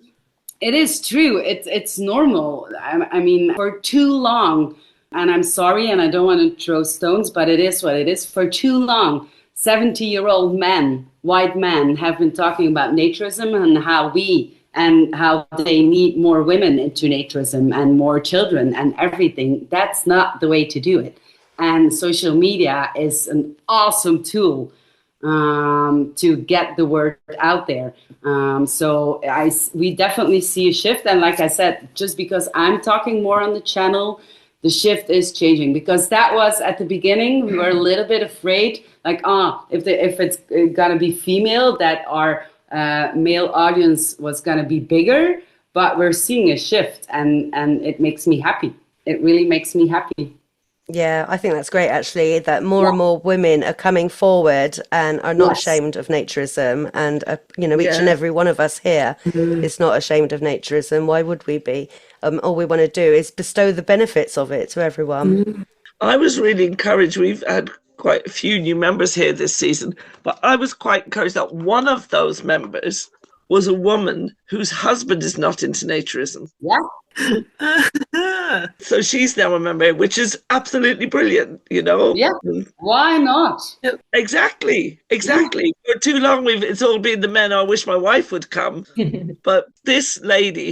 Speaker 7: it is true. It's normal. I mean, for too long, and I'm sorry, and I don't want to throw stones, but it is what it is. For too long, 70-year-old men, white men, have been talking about naturism and how they need more women into naturism and more children and everything. That's not the way to do it. And social media is an awesome tool to get the word out there. So we definitely see a shift. And like I said, just because I'm talking more on the channel, the shift is changing, because that was at the beginning, we were a little bit afraid, like, if it's gonna be female, that our male audience was gonna be bigger. But we're seeing a shift, and it makes me happy. It really makes me happy.
Speaker 1: Yeah, I think that's great, actually, that more and more women are coming forward and are not ashamed of naturism. And, each and every one of us here is not ashamed of naturism. Why would we be? All we want to do is bestow the benefits of it to everyone.
Speaker 4: I was really encouraged. We've had quite a few new members here this season, but I was quite encouraged that one of those members was a woman whose husband is not into naturism.
Speaker 7: Yeah.
Speaker 4: So she's now a member, which is absolutely brilliant,
Speaker 7: Yeah, why not?
Speaker 4: Exactly. For too long, it's all been the men. I wish my wife would come. But this lady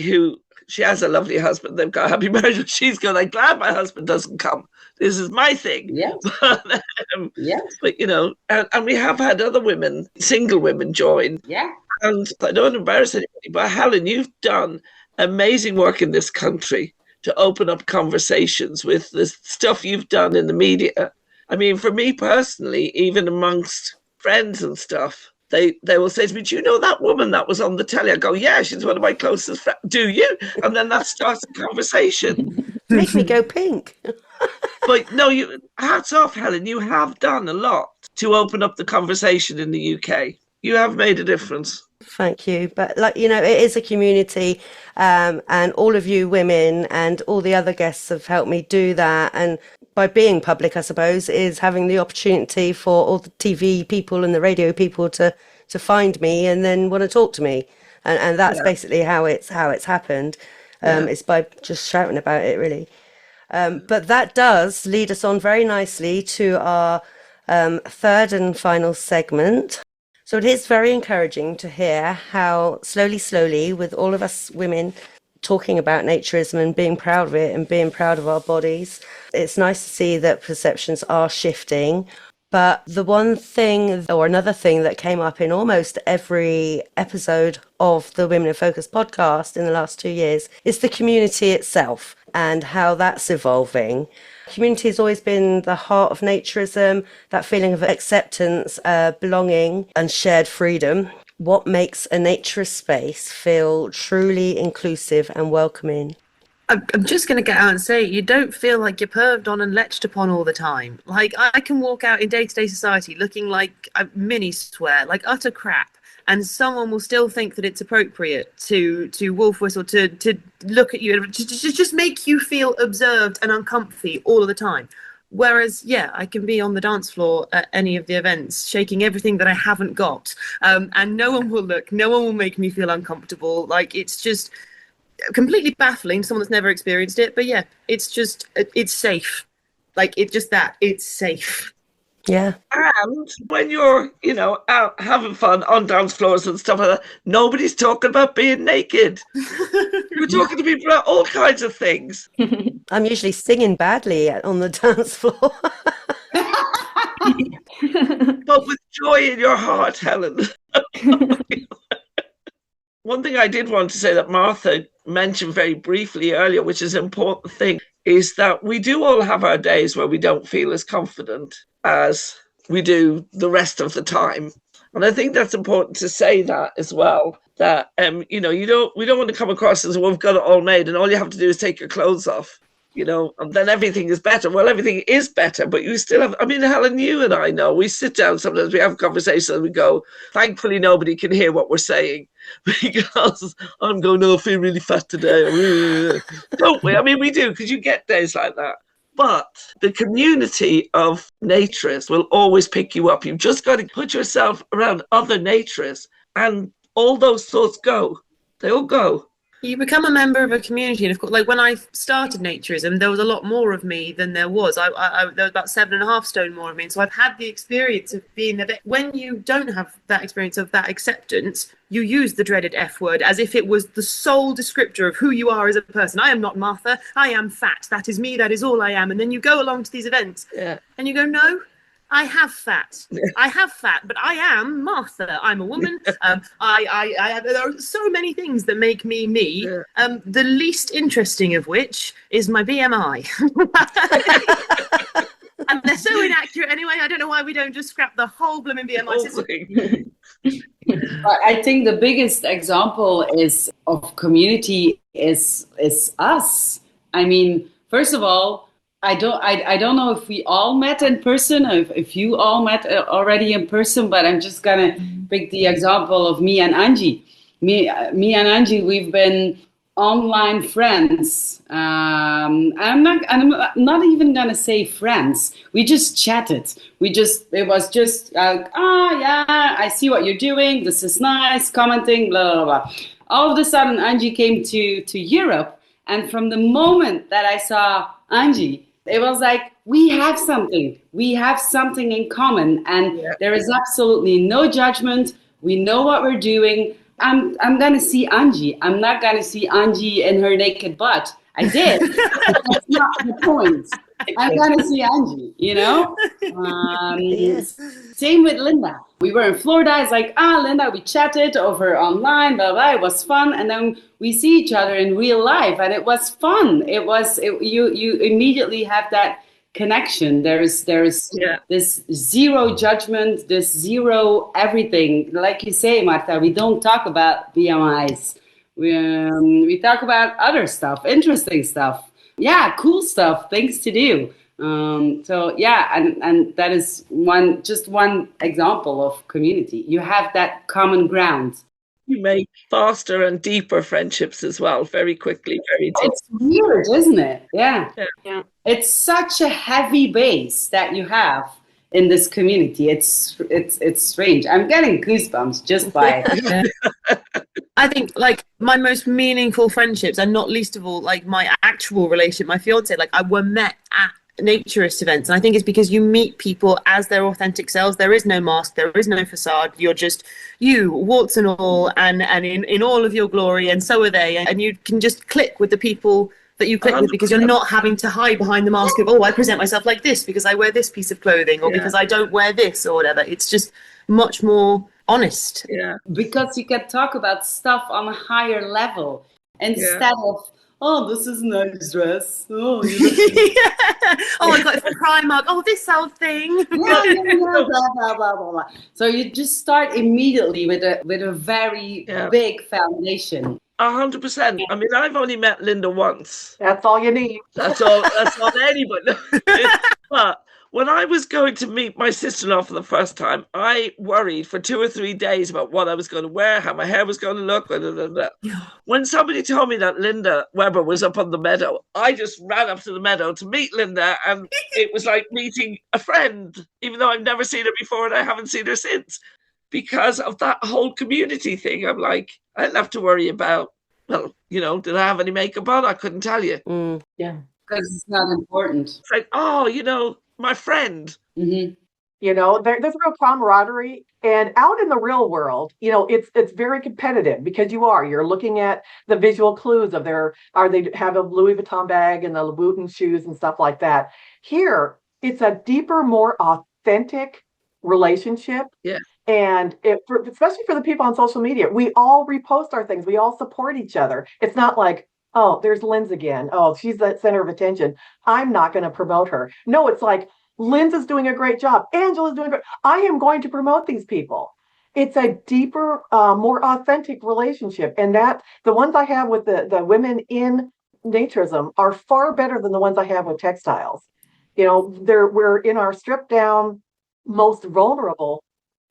Speaker 4: she has a lovely husband, they've got a happy marriage, but she's going, I'm glad my husband doesn't come. This is my thing.
Speaker 7: Yes.
Speaker 4: But, and we have had other women, single women, join.
Speaker 7: Yeah.
Speaker 4: And I don't want to embarrass anybody, but Helen, you've done amazing work in this country to open up conversations with the stuff you've done in the media. I mean, for me personally, even amongst friends and stuff, they will say to me, do you know that woman that was on the telly? I go, yeah, she's one of my closest friends. Do you? And then that starts a conversation.
Speaker 1: Make me go pink.
Speaker 4: But no, hats off, Helen. You have done a lot to open up the conversation in the UK. You have made a difference.
Speaker 1: Thank you. But it is a community, and all of you women and all the other guests have helped me do that. And by being public, I suppose, is having the opportunity for all the TV people and the radio people to find me and then want to talk to me. And that's basically how it's happened. It's by just shouting about it, really. But that does lead us on very nicely to our third and final segment. So it is very encouraging to hear how slowly, with all of us women talking about naturism and being proud of it and being proud of our bodies, it's nice to see that perceptions are shifting. But the one thing or another thing that came up in almost every episode of the Women in Focus podcast in the last 2 years is the community itself and how that's evolving. Community has always been the heart of naturism, that feeling of acceptance, belonging and shared freedom. What makes a naturist space feel truly inclusive and welcoming?
Speaker 5: I'm just going to get out and say, you don't feel like you're perved on and lectured upon all the time. Like, I can walk out in day-to-day society looking like a mini swear, like utter crap, and someone will still think that it's appropriate to wolf whistle, to look at you, to just make you feel observed and uncomfy all of the time. Whereas, yeah, I can be on the dance floor at any of the events, shaking everything that I haven't got, and no one will look, no one will make me feel uncomfortable. Like, it's just completely baffling to someone that's never experienced it. But yeah, it's safe. Like, it's safe.
Speaker 1: Yeah.
Speaker 4: And when you're, out having fun on dance floors and stuff like that, nobody's talking about being naked. You're talking to people about all kinds of things.
Speaker 1: I'm usually singing badly on the dance floor.
Speaker 4: But with joy in your heart, Helen. One thing I did want to say that Martha mentioned very briefly earlier, which is an important thing, is that we do all have our days where we don't feel as confident as we do the rest of the time. And I think that's important to say that as well, that, we don't want to come across as, well, we've got it all made and all you have to do is take your clothes off, and then everything is better. Well, everything is better, but you still have, Helen, you and I know, we sit down sometimes, we have conversations and we go, thankfully nobody can hear what we're saying because I'm going, I feel really fat today. Don't we? We do, because you get days like that. But the community of naturists will always pick you up. You've just got to put yourself around other naturists and all those thoughts go. They all go.
Speaker 5: You become a member of a community, and of course, like when I started Naturism, there was a lot more of me than there was. There was about 7.5 stone more of me, and so I've had the experience of being a bit. When you don't have that experience of that acceptance, you use the dreaded F word as if it was the sole descriptor of who you are as a person. I am not Martha. I am fat. That is me. That is all I am. And then you go along to these events, and you go, no. I have fat. I have fat, but I am Martha. I'm a woman. I there are so many things that make me me. The least interesting of which is my BMI. And they're so inaccurate anyway. I don't know why we don't just scrap the whole blooming BMI system.
Speaker 7: I think the biggest example of community is us. First of all, I don't know if we all met in person, if you all met already in person, but I'm just gonna pick the example of me and Angie. Me and Angie, we've been online friends. I'm not even gonna say friends. We just chatted. It was just I see what you're doing. This is nice, commenting, blah blah blah. All of a sudden, Angie came to Europe, and from the moment that I saw Angie, it was like, we have something in common, and there is absolutely no judgment. We know what we're doing. I'm gonna see Angie. I'm not gonna see Angie in her naked butt. I did. That's not the point. I'm gonna see Angie,
Speaker 1: Yes.
Speaker 7: Same with Linda. We were in Florida. It's like, Linda, we chatted over online, blah, blah. It was fun. And then we see each other in real life, and it was fun. You immediately have that connection. There's this zero judgment, this zero everything. Like you say, Marta, we don't talk about BMIs. We talk about other stuff, interesting stuff. Yeah, cool stuff, things to do. And that is just one example of community. You have that common ground.
Speaker 4: You make faster and deeper friendships as well, very quickly, very deep.
Speaker 7: It's weird, isn't it? Yeah. It's such a heavy base that you have in this community. It's strange. I'm getting goosebumps just by it.
Speaker 5: I think like my most meaningful friendships, and not least of all, like my actual relationship, my fiance, like I were met at naturist events. And I think it's because you meet people as their authentic selves. There is no mask, there is no facade. You're just you, warts and all, and in all of your glory, and so are they. And you can just click with the people that you click with, because you're not having to hide behind the mask of, I present myself like this because I wear this piece of clothing, or because I don't wear this or whatever. It's just much more honest.
Speaker 4: Yeah.
Speaker 7: Because you can talk about stuff on a higher level instead of, this is a nice dress. Oh,
Speaker 5: I got it from Primark. Oh, this old thing.
Speaker 7: Blah, blah, blah, blah. So you just start immediately with a very big foundation.
Speaker 4: 100%. I've only met Linda once.
Speaker 2: That's all you need.
Speaker 4: That's all anybody. But when I was going to meet my sister-in-law for the first time, I worried for 2 or 3 days about what I was going to wear, how my hair was going to look. Blah, blah, blah, blah. When somebody told me that Linda Weber was up on the meadow, I just ran up to the meadow to meet Linda, and it was like meeting a friend, even though I've never seen her before and I haven't seen her since. Because of that whole community thing, I'm like, I didn't have to worry about, did I have any makeup on? I couldn't tell you.
Speaker 7: Yeah, because it's not important.
Speaker 4: It's like, my friend.
Speaker 7: Mm-hmm.
Speaker 2: There's real camaraderie, and out in the real world, it's very competitive, because you're looking at the visual clues of they have a Louis Vuitton bag and the Louboutin shoes and stuff like that. Here, it's a deeper, more authentic relationship.
Speaker 4: Yeah.
Speaker 2: And especially for the people on social media, we all repost our things. We all support each other. It's not like, oh, there's Lynn's again. Oh, she's the center of attention. I'm not going to promote her. No, it's like, Lynn's is doing a great job. Angela's doing great. I am going to promote these people. It's a deeper, more authentic relationship. And that the ones I have with the women in naturism are far better than the ones I have with textiles. We're in our stripped down, most vulnerable,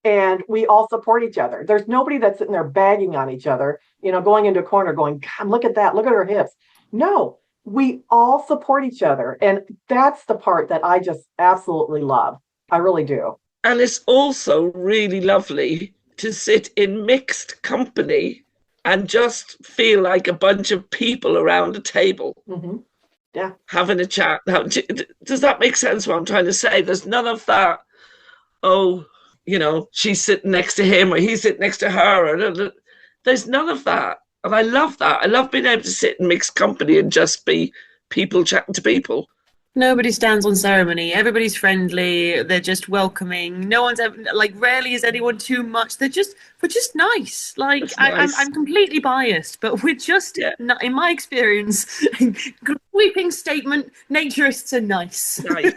Speaker 2: and we all support each other. There's nobody that's sitting there bagging on each other, going into a corner going, God, look at that, look at her hips. No, we all support each other. And that's the part that I just absolutely love. I really do.
Speaker 4: And it's also really lovely to sit in mixed company and just feel like a bunch of people around a table.
Speaker 2: Mm-hmm. Yeah.
Speaker 4: Having a chat. Does that make sense what I'm trying to say? There's none of that, she's sitting next to him or he's sitting next to her. There's none of that. And I love that. I love being able to sit in mixed company and just be people chatting to people.
Speaker 5: Nobody stands on ceremony. Everybody's friendly. They're just welcoming. No one's ever, rarely is anyone too much. We're just nice. Nice. I'm completely biased, but we're just, in my experience, sweeping statement, naturists are nice.
Speaker 4: Nice.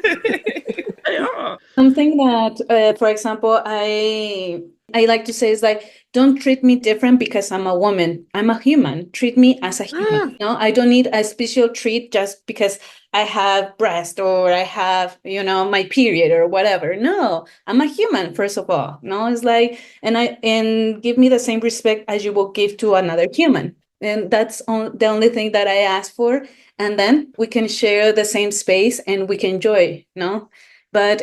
Speaker 4: They are.
Speaker 3: Something that, for example, I like to say is like, don't treat me different because I'm a woman. I'm a human. Treat me as a human. I don't need a special treat just because I have breast or I have, my period or whatever. No, I'm a human, first of all. No, it's like, and give me the same respect as you will give to another human. And that's the only thing that I ask for. And then we can share the same space and we can enjoy, But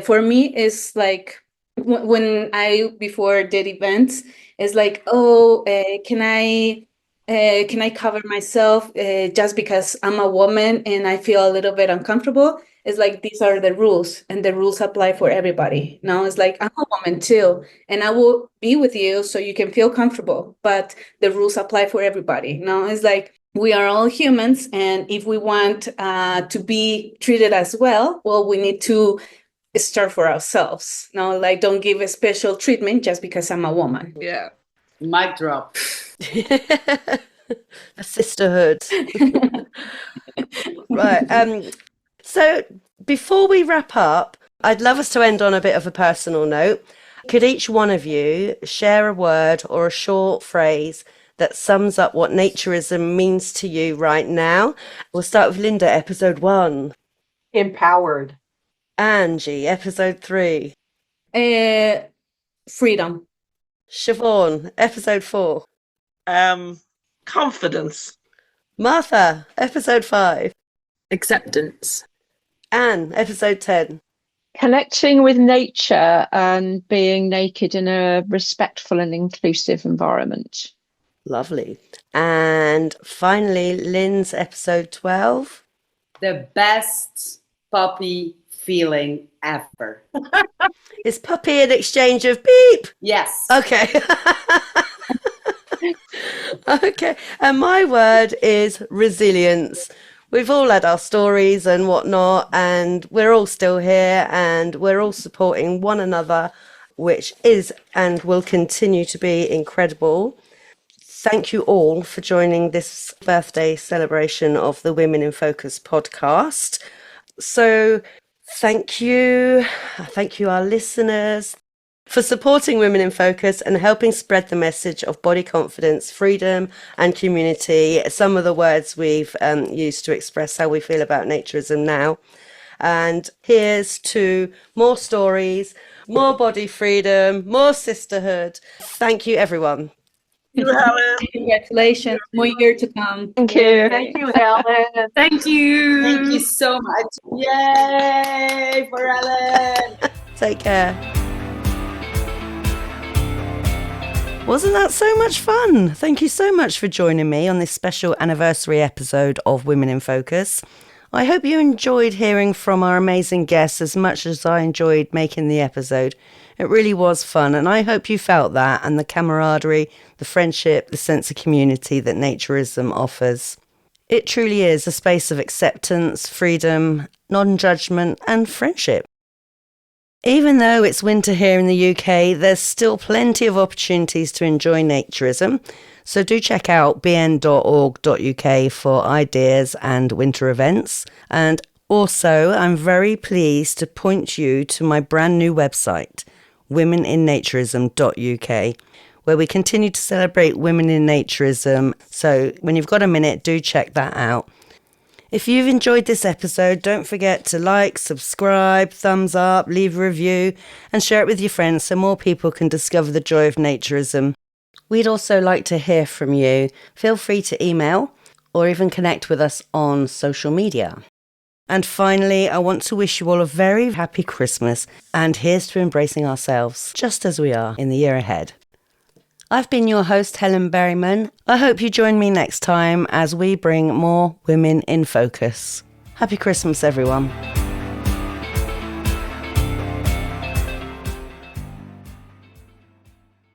Speaker 3: for me, it's like, when I before did events, it's like, can I cover myself just because I'm a woman and I feel a little bit uncomfortable? It's like, these are the rules and the rules apply for everybody. It's like, I'm a woman too, and I will be with you so you can feel comfortable, but the rules apply for everybody. It's like, we are all humans, and if we want to be treated as well, we need to start for ourselves. Don't give a special treatment just because I'm a woman.
Speaker 4: Yeah.
Speaker 7: Mic drop.
Speaker 1: A sisterhood. Right. So before we wrap up, I'd love us to end on a bit of a personal note. Could each one of you share a word or a short phrase that sums up what naturism means to you right now? We'll start with Linda, episode 1.
Speaker 2: Empowered.
Speaker 1: Angie, episode 3.
Speaker 3: Freedom.
Speaker 1: Siobhan, episode 4.
Speaker 4: Confidence.
Speaker 1: Martha, episode 5.
Speaker 5: Acceptance.
Speaker 1: Anne, episode 10.
Speaker 6: Connecting with nature and being naked in a respectful and inclusive environment.
Speaker 1: Lovely. And finally, Lynn's episode 12.
Speaker 7: The best puppy feeling ever.
Speaker 1: Is puppy an exchange of beep?
Speaker 7: Yes.
Speaker 1: Okay. Okay. And my word is resilience. We've all had our stories and whatnot, and we're all still here and we're all supporting one another, which is and will continue to be incredible. Thank you all for joining this birthday celebration of the Women in Focus podcast. So thank you, our listeners, for supporting Women in Focus and helping spread the message of body confidence, freedom and community. Some of the words we've used to express how we feel about naturism now. And here's to more stories, more body freedom, more sisterhood. Thank you, everyone.
Speaker 4: Thank you, Helen.
Speaker 3: Congratulations. More year to come.
Speaker 6: Thank you.
Speaker 2: Thank you, Helen.
Speaker 5: Thank you.
Speaker 7: Thank you so much. Yay for Helen.
Speaker 1: Take care. Wasn't that so much fun? Thank you so much for joining me on this special anniversary episode of Women in Focus. I hope you enjoyed hearing from our amazing guests as much as I enjoyed making the episode. It really was fun, and I hope you felt that, and the camaraderie, the friendship, the sense of community that naturism offers. It truly is a space of acceptance, freedom, non-judgment, and friendship. Even though it's winter here in the UK, there's still plenty of opportunities to enjoy naturism. So do check out bn.org.uk for ideas and winter events. And also, I'm very pleased to point you to my brand new website, womeninnaturism.uk, where we continue to celebrate women in naturism. So when you've got a minute, do check that out. If you've enjoyed this episode, don't forget to like, subscribe, thumbs up, leave a review, and share it with your friends so more people can discover the joy of naturism. We'd also like to hear from you. Feel free to email or even connect with us on social media. And finally, I want to wish you all a very happy Christmas, and here's to embracing ourselves just as we are in the year ahead. I've been your host, Helen Berryman. I hope you join me next time as we bring more women in focus. Happy Christmas, everyone.